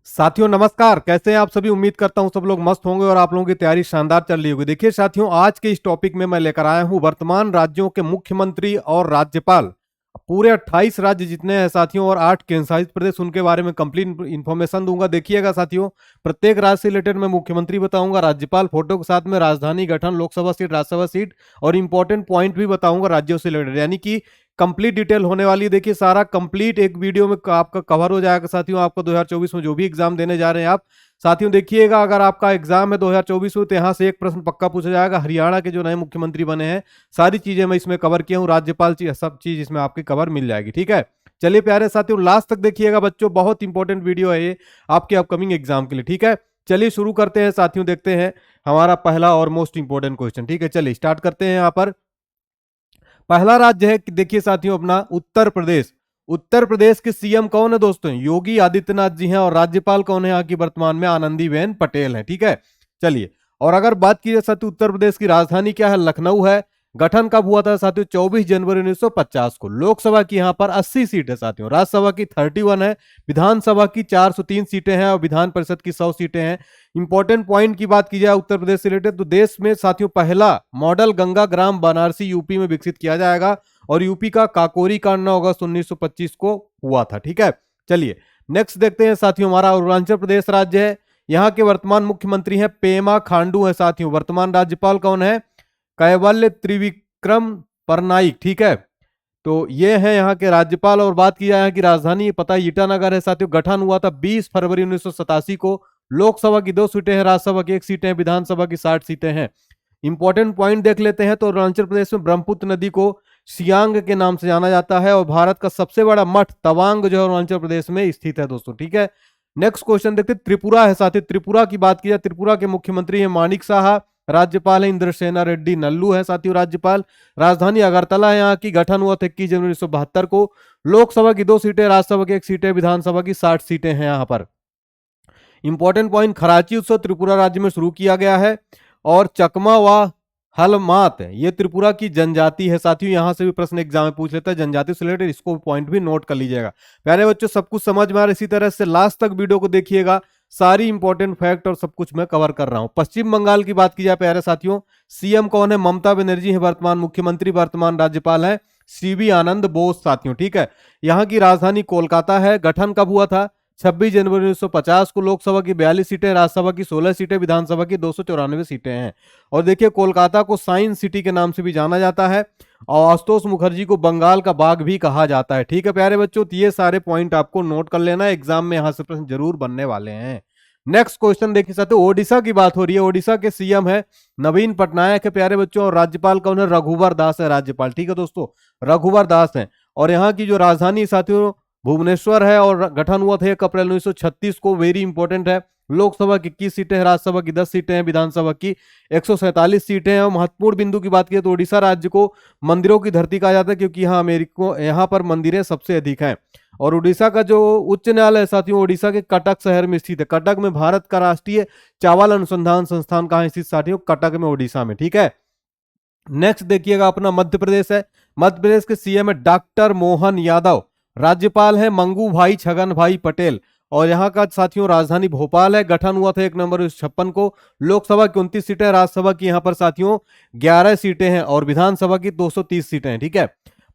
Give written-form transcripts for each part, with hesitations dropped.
साथियों नमस्कार, कैसे हैं आप सभी। उम्मीद करता हूं सब लोग मस्त होंगे और आप लोगों की तैयारी शानदार चल रही होगी। देखिए साथियों, आज के इस टॉपिक में मैं लेकर आया हूं वर्तमान राज्यों के मुख्यमंत्री और राज्यपाल। पूरे 28 राज्य जितने हैं साथियों और 8 केंद्र शासित प्रदेश, उनके बारे में कंप्लीट इन्फॉर्मेशन दूंगा। देखिएगा साथियों, प्रत्येक राज्य से रिलेटेड मैं मुख्यमंत्री बताऊंगा, राज्यपाल फोटो के साथ में, राजधानी गठन, लोकसभा सीट, राज्यसभा सीट और इंपॉर्टेंट पॉइंट भी बताऊंगा राज्यों से रिलेटेड, यानी कि कंप्लीट डिटेल होने वाली है। देखिए सारा कंप्लीट एक वीडियो में आपका कवर हो जाएगा साथियों। आपको 2024 में जो भी एग्जाम देने जा रहे हैं आप साथियों, देखिएगा अगर आपका एग्जाम है 2024 में तो यहाँ से एक प्रश्न पक्का पूछा जाएगा। हरियाणा के जो नए मुख्यमंत्री बने हैं, सारी चीजें मैं इसमें कवर किया हूँ, राज्यपाल सब चीज इसमें आपकी कवर मिल जाएगी। ठीक है, चलिए प्यारे साथियों, लास्ट तक देखिएगा बच्चों, बहुत इंपॉर्टेंट वीडियो है ये आपके अपकमिंग एग्जाम के लिए। ठीक है, चलिए शुरू करते हैं साथियों। देखते हैं हमारा पहला और मोस्ट इंपॉर्टेंट क्वेश्चन। ठीक है, चलिए स्टार्ट करते हैं। यहाँ पर पहला राज्य है, देखिए साथियों, अपना उत्तर प्रदेश। उत्तर प्रदेश के सीएम कौन है दोस्तों? योगी आदित्यनाथ जी हैं। और राज्यपाल कौन है यहाँ की वर्तमान में? आनंदीबेन पटेल है। ठीक है, चलिए, और अगर बात की जाए साथियों, उत्तर प्रदेश की राजधानी क्या है? लखनऊ है। गठन कब हुआ था साथियों? 24 जनवरी 1950 को। लोकसभा की यहाँ पर 80 सीट है साथियों, राज्यसभा की 31 है, विधानसभा की 403 सीटें हैं और विधान परिषद की 100 सीटें हैं। इंपॉर्टेंट पॉइंट की बात की जाए उत्तर प्रदेश से रिलेटेड, तो देश में साथियों पहला मॉडल गंगा ग्राम बनारसी यूपी में विकसित किया जाएगा और यूपी का काकोरी कांड 9 अगस्त 1925 को हुआ था। ठीक है, चलिए नेक्स्ट देखते हैं साथियों, हमारा अरुणाचल प्रदेश राज्य है। यहाँ के वर्तमान मुख्यमंत्री हैं पेमा खांडू है साथियों। वर्तमान राज्यपाल कौन है? कैवल्य त्रिविक्रम परनाइक। ठीक है, तो ये है यहाँ के राज्यपाल। और बात की जाए यहाँ की राजधानी, पता है ईटानगर है साथियों। गठन हुआ था 20 फरवरी 1987 को। लोकसभा की 2 सीटें हैं, राज्यसभा की 1 सीटें हैं, विधानसभा की 60 सीटें हैं। इंपॉर्टेंट पॉइंट देख लेते हैं, तो अरुणाचल प्रदेश में ब्रह्मपुत्र नदी को सियांग के नाम से जाना जाता है और भारत का सबसे बड़ा मठ तवांग जो है अरुणाचल प्रदेश में स्थित है दोस्तों। ठीक है, नेक्स्ट क्वेश्चन देखते हैं, त्रिपुरा है साथी। त्रिपुरा की बात की जाए, त्रिपुरा के मुख्यमंत्री है मानिक साहा। राज्यपाल है इंद्रसेना रेड्डी नल्लू है साथियों राज्यपाल। राजधानी अगरतला है यहाँ की। गठन हुआ था 21 जनवरी 1972 को। लोकसभा की 2 सीटें, राज्यसभा की 1 सीटें, विधानसभा की 60 सीटें हैं यहाँ पर। इंपॉर्टेंट पॉइंट, खराची उत्सव त्रिपुरा राज्य में शुरू किया गया है। और चकमा व हलमात ये त्रिपुरा की जनजाति है साथियों। यहां से भी प्रश्न एग्जाम में पूछ लेता है जनजाति से रिलेटेड, इसको पॉइंट भी नोट कर लीजिएगा। प्यारे बच्चों, सब कुछ समझ में आ रहा है, इसी तरह से लास्ट तक वीडियो को देखिएगा, सारी इंपॉर्टेंट फैक्ट और सब कुछ मैं कवर कर रहा हूं। पश्चिम बंगाल की बात की जाए प्यारे साथियों, सीएम कौन है? ममता बनर्जी है वर्तमान मुख्यमंत्री। वर्तमान राज्यपाल है सीवी आनंद बोस साथियों। ठीक है, यहाँ की राजधानी कोलकाता है। गठन कब हुआ था? 26 जनवरी 1950 को। लोकसभा की 42 सीटें, राज्यसभा की 16 सीटें, विधानसभा की 294 सीटें हैं। और देखिए कोलकाता को साइंस सिटी के नाम से भी जाना जाता है और आशुतोष मुखर्जी को बंगाल का बाग भी कहा जाता है। ठीक है प्यारे बच्चों, तो ये सारे पॉइंट आपको नोट कर लेना है, एग्जाम में यहां से प्रश्न जरूर बनने वाले हैं। नेक्स्ट क्वेश्चन देखिए साथियों, ओडिशा की बात हो रही है। ओडिशा के सीएम है नवीन पटनायक है प्यारे बच्चों। और राज्यपाल कौन है? रघुवर दास है राज्यपाल। ठीक है दोस्तों, रघुवर दास है। और यहाँ की जो राजधानी साथियों भुवनेश्वर है। और गठन हुआ था 1 अप्रैल 1936 को। वेरी इंपॉर्टेंट है। लोकसभा की 21 सीटें हैं, राज्यसभा की 10 सीटें हैं, विधानसभा की 147 सीटें हैं। और महत्वपूर्ण बिंदु की बात की तो उड़ीसा राज्य को मंदिरों की धरती कहा जाता है, क्योंकि यहाँ पर मंदिरें सबसे अधिक हैं। और उड़ीसा का जो उच्च न्यायालय है साथियों, उड़ीसा के कटक शहर में स्थित है। कटक में भारत का राष्ट्रीय चावल अनुसंधान संस्थान कहाँ स्थित साथियों? कटक में, उड़ीसा में। ठीक है, नेक्स्ट देखिएगा अपना मध्य प्रदेश है। मध्य प्रदेश के सीएम है डॉक्टर मोहन यादव। राज्यपाल है मंगू भाई छगन भाई पटेल। और यहाँ का साथियों राजधानी भोपाल है। गठन हुआ था 1 नवंबर 1956 को। लोकसभा की 29 सीटें, राज्यसभा की यहाँ पर साथियों 11 सीटें हैं और विधानसभा की 230 सीटें हैं। ठीक है,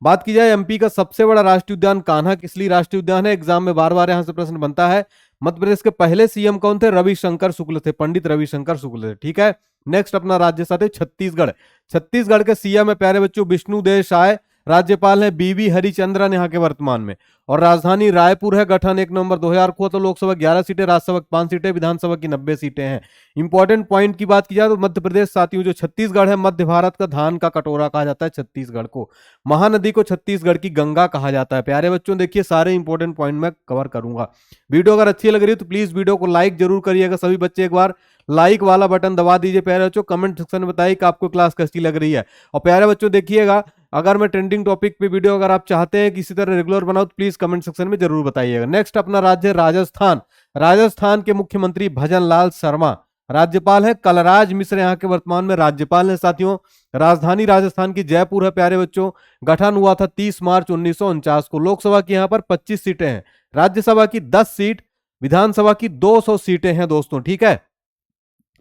बात की जाए एमपी का सबसे बड़ा राष्ट्रीय उद्यान कान्हा किसली राष्ट्रीय उद्यान है? एग्जाम में बार बार यहाँ से प्रश्न बनता है। मध्य प्रदेश के पहले सीएम कौन थे? रविशंकर शुक्ल थे, पंडित रविशंकर शुक्ल थे। ठीक है, नेक्स्ट अपना राज्य साथी छत्तीसगढ़। छत्तीसगढ़ के सीएम है प्यारे बच्चों विष्णुदेव साय। राज्यपाल है बीवी हरिचंद्रन यहाँ के वर्तमान में। और राजधानी रायपुर है। गठन 1 नवंबर 2000 को। तो लोकसभा 11 सीटें, राज्यसभा 5 सीटें, विधानसभा की 90 सीटें हैं। इंपॉर्टेंट पॉइंट की बात की जाए तो मध्य प्रदेश साथियों जो छत्तीसगढ़ है, मध्य भारत का धान का कटोरा कहा जाता है छत्तीसगढ़ को। महानदी को छत्तीसगढ़ की गंगा कहा जाता है। प्यारे बच्चों देखिए सारे इंपॉर्टेंट पॉइंट मैं कवर करूंगा। वीडियो अगर अच्छी लग रही है तो प्लीज वीडियो को लाइक जरूर करिएगा। सभी बच्चे एक बार लाइक वाला बटन दबा दीजिए। प्यारे बच्चों कमेंट सेक्शन में बताइए कि आपको क्लास कैसी लग रही है। और प्यारे बच्चों देखिएगा, अगर मैं ट्रेंडिंग टॉपिक पे वीडियो अगर आप चाहते हैं किसी तरह रेगुलर बनाओ तो प्लीज कमेंट सेक्शन में जरूर बताइएगा। नेक्स्ट अपना राज्य राजस्थान। राजस्थान के मुख्यमंत्री भजन लाल शर्मा। राज्यपाल है कलराज मिश्र, यहाँ के वर्तमान में राज्यपाल है साथियों। राजधानी राजस्थान की जयपुर है प्यारे बच्चों। गठन हुआ था 30 मार्च 1949 को। लोकसभा की यहाँ पर 25 सीटें हैं, राज्यसभा की 10 सीट, विधानसभा की 200 सीटें हैं दोस्तों, ठीक है।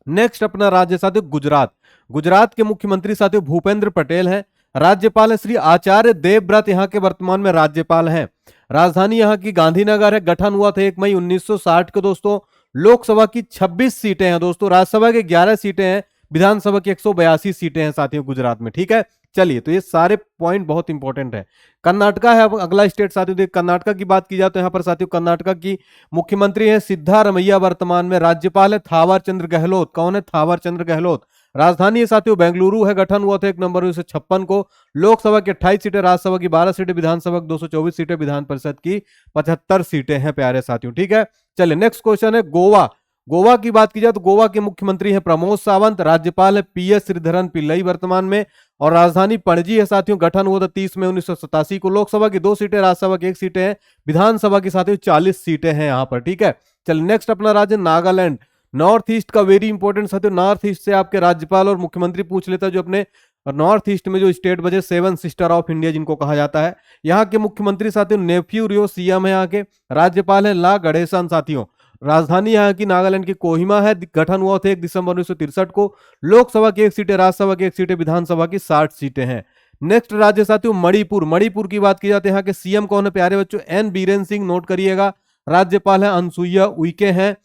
नेक्स्ट अपना राज्य साथियों गुजरात। गुजरात के मुख्यमंत्री साथियों भूपेंद्र पटेल हैं। राज्यपाल है श्री आचार्य देवव्रत यहाँ के वर्तमान में राज्यपाल हैं। राजधानी यहाँ की गांधीनगर है। गठन हुआ था 1 मई 1960 को दोस्तों। लोकसभा की 26 सीटें हैं दोस्तों, राज्यसभा की 11 सीटें हैं, विधानसभा की 182 सीटें हैं साथियों गुजरात में, ठीक है। चलिए, तो ये सारे पॉइंट बहुत इंपॉर्टेंट है। कर्नाटका है अब अगला स्टेट साथियों। देखिए कर्नाटका की बात की जाए तो यहाँ पर साथियों कर्नाटका की मुख्यमंत्री है सिद्धारमैया, वर्तमान में राज्यपाल है थावर चंद्र गहलोत। कौन है? थावर चंद्र गहलोत। राजधानी है साथियों बेंगलुरु है। गठन हुआ था 1 नवंबर 1956 को। लोकसभा की 28 सीटें, राज्यसभा की 12 सीटें, विधानसभा की 224 सीटें, विधान परिषद की 75 सीटें हैं प्यारे साथियों, ठीक है। चलिए नेक्स्ट क्वेश्चन है गोवा। गोवा की बात की जाए तो गोवा के मुख्यमंत्री हैं प्रमोद सावंत। राज्यपाल है PS श्रीधरन पिल्लई वर्तमान में, और राजधानी पणजी है साथियों। गठन हुआ था 30 मई 1987 को। लोकसभा की 2 सीटें, राज्यसभा की 1 सीटें हैं, विधानसभा की साथियों 40 सीटें हैं यहाँ पर, ठीक है। चलिए नेक्स्ट अपना राज्य नागालैंड। नॉर्थ ईस्ट का वेरी इंपॉर्टेंट साथियों। नॉर्थ ईस्ट से आपके राज्यपाल और मुख्यमंत्री पूछ लेता है, जो अपने नॉर्थ ईस्ट में जो स्टेट बचे 7 सिस्टर ऑफ इंडिया जिनको कहा जाता है। यहाँ के मुख्यमंत्री साथियों नेफ्यू रियो सीएम है यहाँ के। राज्यपाल है ला गणेशन साथियों। राजधानी यहाँ की नागालैंड की कोहिमा है। गठन हुआ था 1 दिसंबर 1963 को। लोकसभा की 1 सीटें, राज्यसभा की 1 सीटें, विधानसभा की 60 सीटें हैं। नेक्स्ट राज्य साथियों मणिपुर। मणिपुर की बात की जाती है, यहाँ के सीएम कौन है प्यारे बच्चों? एन बीरेन सिंह, नोट करिएगा। राज्यपाल है अनसुईया उइके हैं,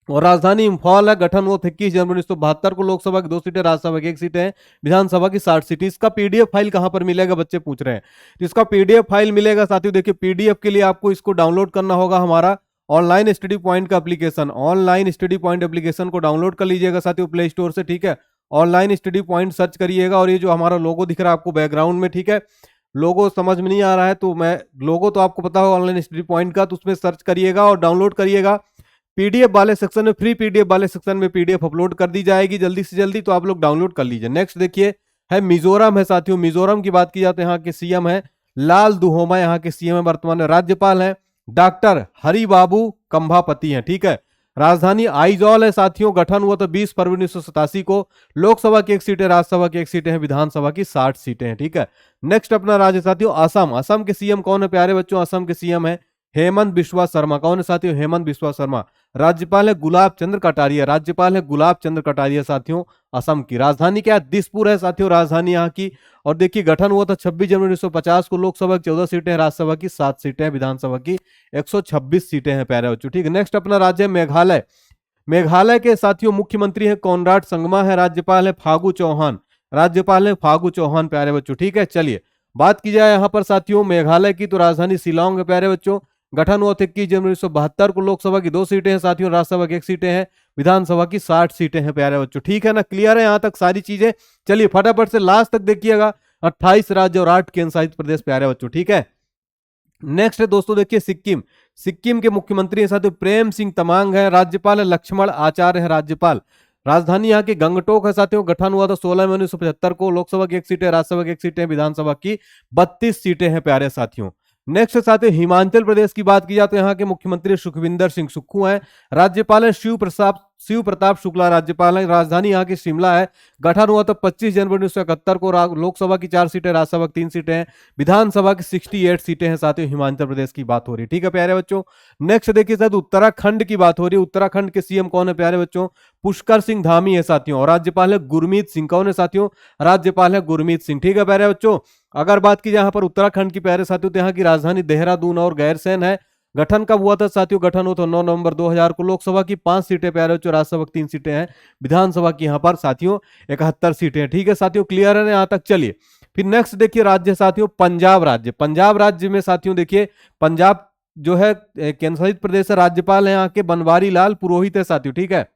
और राजधानी इंफॉल है। गठन हुआ 21 जनवरी 1972 को। लोकसभा की 2 सीटें, राज्यसभा की 1 सीटें हैं, विधानसभा की 60 सीटें। इसका पीडीएफ फाइल कहां पर मिलेगा बच्चे पूछ रहे हैं। तो इसका पीडीएफ फाइल मिलेगा साथियों, देखिए पीडीएफ के लिए आपको इसको डाउनलोड करना होगा हमारा ऑनलाइन स्टडी पॉइंट का application. Online study point application को डाउनलोड कर लीजिएगा साथियों प्ले स्टोर से, ठीक है। ऑनलाइन स्टडी पॉइंट सर्च करिएगा, और ये जो हमारा लोगो दिख रहा है आपको बैकग्राउंड में, ठीक है। लोगो समझ में नहीं आ रहा है तो मैं लोगो तो आपको पता होगा ऑनलाइन स्टडी पॉइंट का, तो उसमें सर्च करिएगा और डाउनलोड करिएगा। पीडीएफ वाले सेक्शन में, फ्री पीडीएफ वाले सेक्शन में पीडीएफ अपलोड कर दी जाएगी जल्दी से जल्दी, तो आप लोग डाउनलोड कर लीजिए। नेक्स्ट देखिए है मिजोरम है साथियों। मिजोरम की बात की जाए तो यहाँ के सीएम है लाल दुहोमा, यहाँ के सीएम है वर्तमान में। राज्यपाल है डॉक्टर हरिबाबू कंभापति हैं, ठीक है। राजधानी आइजॉल है साथियों। गठन हुआ तो 20 फरवरी 1987 को। लोकसभा की 1 सीटें, राज्यसभा की 1 सीटें हैं, विधानसभा की 60 सीटें हैं, ठीक है। नेक्स्ट अपना राज्य साथियों असम। असम के सीएम कौन है प्यारे बच्चों? असम के सीएम है हेमंत बिस्वा शर्मा। कौन है साथियों? हेमंत बिस्वा शर्मा। राज्यपाल है गुलाब चंद्र कटारिया। राज्यपाल है गुलाब चंद्र कटारिया साथियों असम की। राजधानी क्या है? दिसपुर है साथियों राजधानी यहाँ की। और देखिए गठन हुआ था 26 जनवरी 1950 को। लोकसभा की 14 सीटें, राज्यसभा की 7 सीटें, विधानसभा की 126 सीटें हैं प्यारे बच्चों, ठीक है। नेक्स्ट अपना राज्य है मेघालय। मेघालय के साथियों मुख्यमंत्री है कॉनराड संगमा है। राज्यपाल है फागू चौहान। राज्यपाल है फागू चौहान प्यारे बच्चों, ठीक है। चलिए बात की जाए यहाँ पर साथियों मेघालय की, तो राजधानी शिलांग है प्यारे बच्चों। गठन हुआ था 21 जनवरी 1972 को। लोकसभा की 2 सीटें हैं साथियों, राज्यसभा की 1 सीटें हैं, विधानसभा की 60 सीटें हैं प्यारे बच्चों, ठीक है ना। क्लियर है यहाँ तक सारी चीजें? चलिए फटाफट से लास्ट तक देखिएगा। 28 राज्य और 8 केंद्र शासित प्रदेश प्यारे बच्चों, ठीक है। नेक्स्ट है दोस्तों देखिए सिक्किम। सिक्किम के मुख्यमंत्री हैं साथियों प्रेम सिंह तमांग है। राज्यपाल है लक्ष्मण आचार्य है राज्यपाल। राजधानी यहाँ की गंगटोक है साथियों। गठन हुआ था 16 मई 1975 को। लोकसभा की 1 सीटें, राज्यसभा की 1 सीटें, विधानसभा की 32 सीटें हैं प्यारे साथियों। नेक्स्ट साथियों हिमाचल प्रदेश की बात की जाए तो यहाँ के मुख्यमंत्री सुखविंदर सिंह सुक्खू हैं। राज्यपाल है शिव प्रताप शुक्ला राज्यपाल है। राजधानी यहाँ की शिमला है। गठन हुआ था 25 जनवरी 1971 को। लोकसभा की 4 सीटें, राज्यसभा की 3 सीटें हैं, विधानसभा की 68 सीटें हैं साथियों। हिमाचल प्रदेश की बात हो रही है, ठीक है प्यारे बच्चों। नेक्स्ट देखिए साथ उत्तराखंड की बात हो रही है। उत्तराखंड के सीएम कौन है प्यारे बच्चों? पुष्कर सिंह धामी है साथियों। और राज्यपाल है गुरमीत सिंह। कौन है साथियों? राज्यपाल है गुरमीत सिंह, ठीक है प्यारे बच्चों। अगर बात की जाए यहाँ पर उत्तराखंड की प्यारे साथियों, तो यहाँ की राजधानी देहरादून और गैरसैन है। गठन कब हुआ था साथियों? गठन हुआ था 9 नवंबर 2000 को। लोकसभा की 5 सीटें प्यारे बच्चों, राज्यसभा की 3 सीटें हैं, विधानसभा की यहाँ पर साथियों 71 सीटें हैं, ठीक है साथियों। क्लियर है यहाँ तक? चलिए फिर नेक्स्ट देखिए राज्य साथियों पंजाब राज्य। पंजाब राज्य में साथियों देखिए पंजाब जो है केंद्र शासित प्रदेश है। राज्यपाल है यहाँ के बनवारी लाल पुरोहित है साथियों, ठीक है।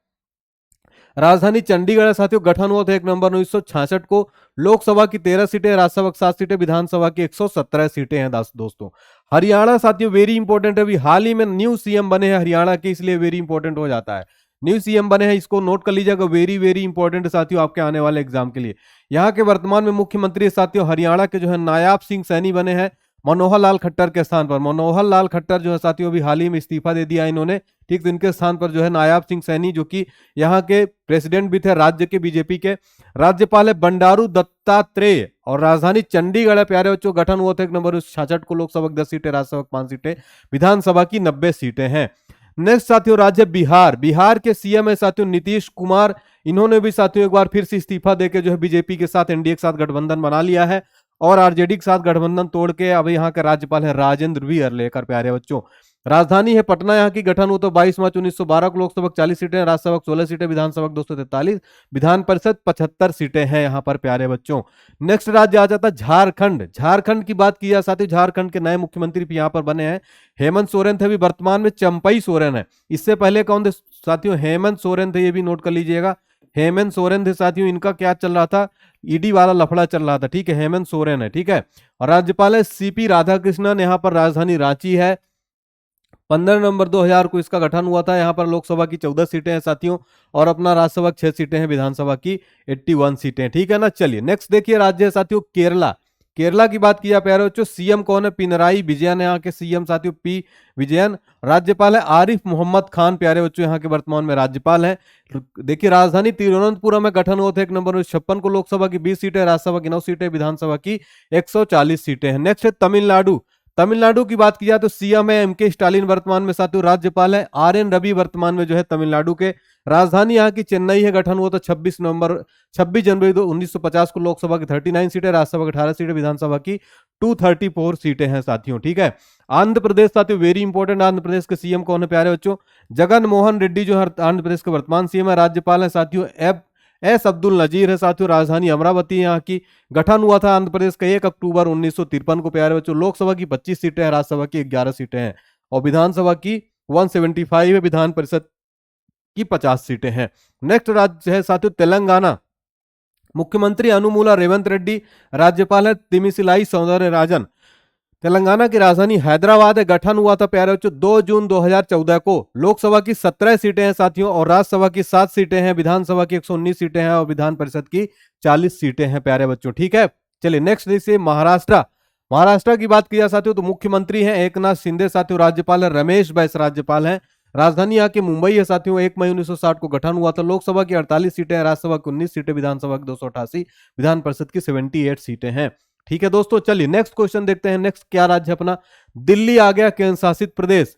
राजधानी चंडीगढ़ है साथियों। गठन हुआ था 1 नवंबर 1966 को। लोकसभा की 13 सीटें, राज्यसभा की 7 सीटें, विधानसभा की 117 सीटें हैं दोस्तों। हरियाणा साथियों वेरी इंपॉर्टेंट है। अभी हाल ही में न्यू सीएम बने हैं हरियाणा के, इसलिए वेरी इंपॉर्टेंट हो जाता है। न्यू सीएम बने हैं, इसको नोट कर लीजिएगा, वेरी वेरी इंपॉर्टेंट साथियों आपके आने वाले एग्जाम के लिए। यहाँ के वर्तमान में मुख्यमंत्री साथियों हरियाणा के जो है नायाब सिंह सैनी बने हैं मनोहर लाल खट्टर के स्थान पर। मनोहर लाल खट्टर जो है साथियों अभी हाल ही में इस्तीफा दे दिया इन्होंने, ठीक। तो इनके स्थान पर जो है नायाब सिंह सैनी, जो कि यहाँ के प्रेसिडेंट भी थे राज्य के बीजेपी के। राज्यपाल है बंडारू दत्तात्रेय। और राजधानी चंडीगढ़ है प्यारे बच्चों। गठन हुआ था 1 नवंबर 1966 को। लोकसभा की 10 सीटें, राज्यसभा की 5 सीटें, विधानसभा की 90 सीटें हैं। नेक्स्ट साथियों राज्य बिहार, बिहार के सीएम है साथियों नीतीश कुमार। इन्होंने भी साथियों एक बार फिर से इस्तीफा देकर जो है बीजेपी के साथ, एनडीए के साथ गठबंधन बना लिया है और आरजेडी के साथ गठबंधन तोड़ के अब यहाँ के राज्यपाल है राजेंद्र विहर प्यारे बच्चों। राजधानी है पटना, यहाँ की गठन हुआ तो 22 मार्च 1912 को। लोकसभा 40 सीटें, राज्यसभा 16 सीटें, विधानसभा 243, विधान परिषद 75 सीटें हैं यहाँ पर प्यारे बच्चों। नेक्स्ट राज्य आ जाता है झारखंड। झारखंड की बात की जाए साथियों, झारखंड के नए मुख्यमंत्री भी यहाँ पर बने हैं, हेमंत सोरेन थे। अभी वर्तमान में चंपई सोरेन है। इससे पहले कौन थे साथियों? हेमंत सोरेन थे, ये भी नोट कर लीजिएगा। हेमंत सोरेन थे साथियों। इनका क्या चल रहा था? ईडी वाला लफड़ा चल रहा था, ठीक है। हेमंत सोरेन है, ठीक है। और राज्यपाल है सीपी राधाकृष्णन। यहाँ पर राजधानी रांची है। 15 नवंबर 2000 को इसका गठन हुआ था। यहाँ पर लोकसभा की 14 सीटें हैं साथियों और अपना राज्यसभा 6 सीटें हैं, विधानसभा की 81 सीटें, ठीक है ना। चलिए नेक्स्ट देखिए राज्य है साथियों केरला। केरला की बात किया प्यारे बच्चों, सीएम कौन है? पिनराई विजयन है यहाँ के सीएम साथियों, पी विजयन। राज्यपाल है आरिफ मोहम्मद खान प्यारे बच्चों, यहाँ के वर्तमान में राज्यपाल है। देखिए राजधानी तिरुवनंतपुरम में गठन हुआ था। 1 नंबर 56 को। लोकसभा की 20 सीटें, राज्यसभा की 9 सीटें, विधानसभा की 140 सीटें हैं। नेक्स्ट है तमिलनाडु। तमिलनाडु की बात की जाए तो सीएम है एमके स्टालिन वर्तमान में साथियों। राज्यपाल है आरएन रवि वर्तमान में जो है तमिलनाडु के। राजधानी यहाँ की चेन्नई है। गठन हुआ तो 26 जनवरी 1950 को। लोकसभा की 39 सीटें, राज्यसभा की 18 सीटें, विधानसभा की 234 सीटें हैं साथियों, ठीक है। आंध्र प्रदेश साथियों वेरी इंपॉर्टेंट। आंध्र प्रदेश के सीएम कौन है प्यारे बच्चों? जगन मोहन रेड्डी जो है आंध्र प्रदेश के वर्तमान सीएम है। राज्यपाल है साथियों एस अब्दुल नजीर है साथियों। राजधानी अमरावती यहाँ की। गठन हुआ था आंध्र प्रदेश का 1 अक्टूबर 1953 को प्यारे बच्चों। लोकसभा की 25 सीटें हैं, राज्यसभा की 11 सीटें हैं और विधानसभा की 175 है, विधान परिषद की 50 सीटें हैं। नेक्स्ट राज्य है साथियों तेलंगाना। मुख्यमंत्री अनुमूला रेवंत रेड्डी। राज्यपाल है तिमिसिलाई सौंदरराजन। तेलंगाना की राजधानी हैदराबाद है। गठन हुआ था प्यारे बच्चों 2 जून 2014 को। लोकसभा की 17 सीटें हैं साथियों और राज्यसभा की 7 सीटें हैं, विधानसभा की 119 सीटें हैं और विधान परिषद की 40 सीटें हैं प्यारे बच्चों, ठीक है। चलिए नेक्स्ट देखिए महाराष्ट्र। महाराष्ट्र की बात की जाए साथियों तो मुख्यमंत्री हैं एकनाथ शिंदे साथियों। राज्यपाल है रमेश बैस राज्यपाल हैं। राजधानी यहाँ की मुंबई है साथियों। 1 मई 1960 को गठन हुआ था। लोकसभा की 48 सीटें, राज्यसभा की 19 सीटें, विधानसभा की 288, विधान परिषद की 78 सीटें हैं, ठीक है दोस्तों। चलिए नेक्स्ट क्वेश्चन देखते हैं। नेक्स्ट क्या राज्य अपना? दिल्ली आ गया केंद्र शासित प्रदेश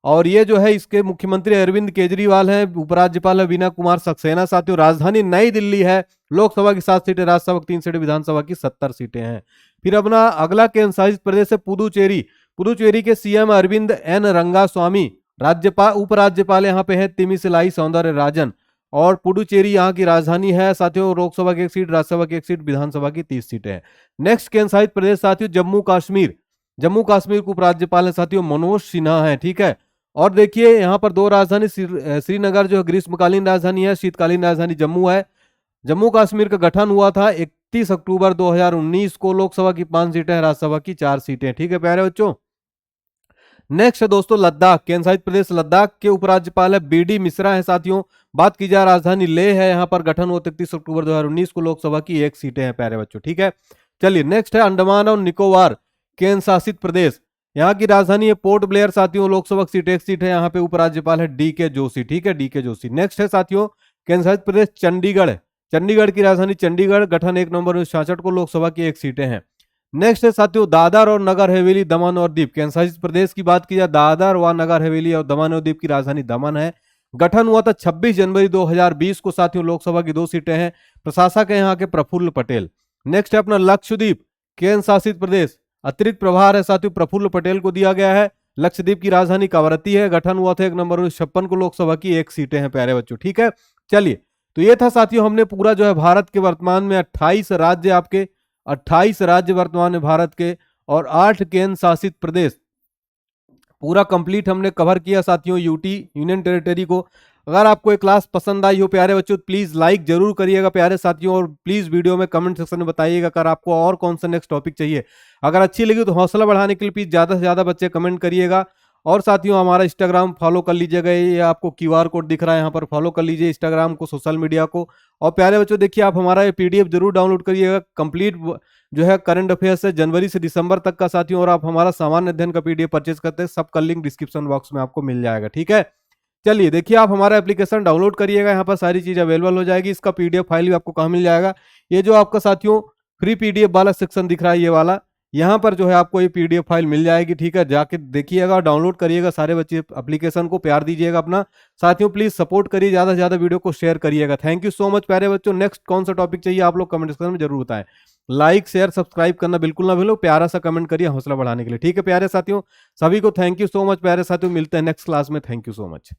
और ये जो है इसके मुख्यमंत्री अरविंद केजरीवाल हैं। उपराज्यपाल है वीना कुमार सक्सेना साथियों। राजधानी नई दिल्ली है। लोकसभा की 7 सीटें, राज्यसभा की 3 सीटें, विधानसभा की 70 सीटें हैं। फिर अपना अगला केंद्र शासित प्रदेश है पुदुचेरी। पुदुचेरी के सीएम अरविंद एन रंगास्वामी। राज्यपाल उपराज्यपाल यहाँ पे है तिमिसिलाई सौंदरराजन और पुडुचेरी यहाँ की राजधानी है साथियों। लोकसभा की 1 सीट, राज्यसभा की 1 सीट, विधानसभा की 30 सीटें हैं। नेक्स्ट केंद्र शासित प्रदेश साथियों जम्मू कश्मीर। जम्मू कश्मीर के उपराज्यपाल है साथियों मनोज सिन्हा है, ठीक है। और देखिए यहाँ पर 2 राजधानी, श्रीनगर जो ग्रीष्मकालीन राजधानी है, शीतकालीन राजधानी जम्मू है। जम्मू कश्मीर का गठन हुआ था 31 अक्टूबर 2019 को। लोकसभा की 5 सीटें, राज्यसभा की 4 सीटें, ठीक है प्यारे बच्चों। नेक्स्ट है दोस्तों लद्दाख। केंद्र शासित प्रदेश लद्दाख के उपराज्यपाल है बीडी मिश्रा है साथियों। बात की जाए राजधानी लेह है। यहाँ पर गठन हुआ 31 अक्टूबर 2019 को। लोकसभा की 1 सीटें हैं प्यारे बच्चों, ठीक है। चलिए नेक्स्ट है अंडमान और निकोबार केंद्र शासित प्रदेश। यहाँ की राजधानी है पोर्ट ब्लेयर साथियों। लोकसभा की सीट 1 सीट है। यहाँ पे उपराज्यपाल है डीके जोशी, ठीक है, डीके जोशी। नेक्स्ट है साथियों केंद्र शासित प्रदेश चंडीगढ़। चंडीगढ़ की राजधानी चंडीगढ़। गठन 1 नवंबर 1966 को। लोकसभा की 1 सीटें हैं। नेक्स्ट है साथियों दादर और नगर हवेली, दमन और दीव। केंद्र शासित प्रदेश की बात की जाए दादर व नगर हवेली और दमन और दीव की राजधानी दमन है। गठन हुआ था 26 जनवरी 2020 को साथियों। लोकसभा की 2 सीटें हैं। प्रशासक है यहाँ के प्रफुल्ल पटेल। नेक्स्ट है अपना लक्षद्वीप केंद्र शासित प्रदेश। अतिरिक्त प्रभार है साथियों प्रफुल्ल पटेल को दिया गया है। लक्षद्वीप की राजधानी कवरत्ती है। गठन हुआ था 1 नवंबर 1956 को। लोकसभा की 1 सीटें हैं प्यारे बच्चों, ठीक है। चलिए तो ये था साथियों, हमने पूरा जो है भारत के वर्तमान में 28 राज्य आपके 28 राज्य वर्तमान में भारत के और 8 केंद्र शासित प्रदेश पूरा कंप्लीट हमने कवर किया साथियों यूटी यूनियन टेरिटरी को। अगर आपको ये क्लास पसंद आई हो प्यारे बच्चों तो प्लीज लाइक जरूर करिएगा प्यारे साथियों और प्लीज वीडियो में कमेंट सेक्शन में बताइएगा अगर आपको और कौन सा नेक्स्ट टॉपिक चाहिए। अगर अच्छी लगी तो हौसला बढ़ाने के लिए प्लीज ज्यादा से ज्यादा बच्चे कमेंट करिएगा। और साथियों हमारा इंस्टाग्राम फॉलो कर लीजिएगा। ये आपको क्यूआर कोड दिख रहा है, यहाँ पर फॉलो कर लीजिए इंस्टाग्राम को, सोशल मीडिया को। और प्यारे बच्चों देखिए आप हमारा ये पीडीएफ जरूर डाउनलोड करिएगा। कंप्लीट जो है करंट अफेयर्स है जनवरी से दिसंबर तक का साथियों। और आप हमारा सामान्य अध्ययन का पीडीएफ परचेज करते हैं, सबका लिंक डिस्क्रिप्शन बॉक्स में आपको मिल जाएगा, ठीक है। चलिए देखिए आप हमारा एप्लीकेशन डाउनलोड करिएगा, यहाँ पर सारी चीज अवेलेबल हो जाएगी। इसका पीडीएफ फाइल भी आपको कहाँ मिल जाएगा? ये जो आपका साथियों फ्री पीडीएफ वाला सेक्शन दिख रहा है ये वाला, यहाँ पर जो है आपको ये पीडीएफ फाइल मिल जाएगी, ठीक है। जाके देखिएगा, डाउनलोड करिएगा, सारे बच्चे एप्लीकेशन को प्यार दीजिएगा अपना। साथियों प्लीज सपोर्ट करिए, ज्यादा से ज्यादा वीडियो को शेयर करिएगा। थैंक यू सो मच प्यारे बच्चों। नेक्स्ट कौन सा टॉपिक चाहिए आप लोग कमेंट सेक्शन में जरूर बताएं। लाइक शेयर सब्सक्राइब करना बिल्कुल ना भूलो, प्यारा सा कमेंट करिए हौसला बढ़ाने के लिए, ठीक है प्यारे साथियों। सभी को थैंक यू सो मच प्यारे साथियों, मिलते हैं नेक्स्ट क्लास में। Thank you so much.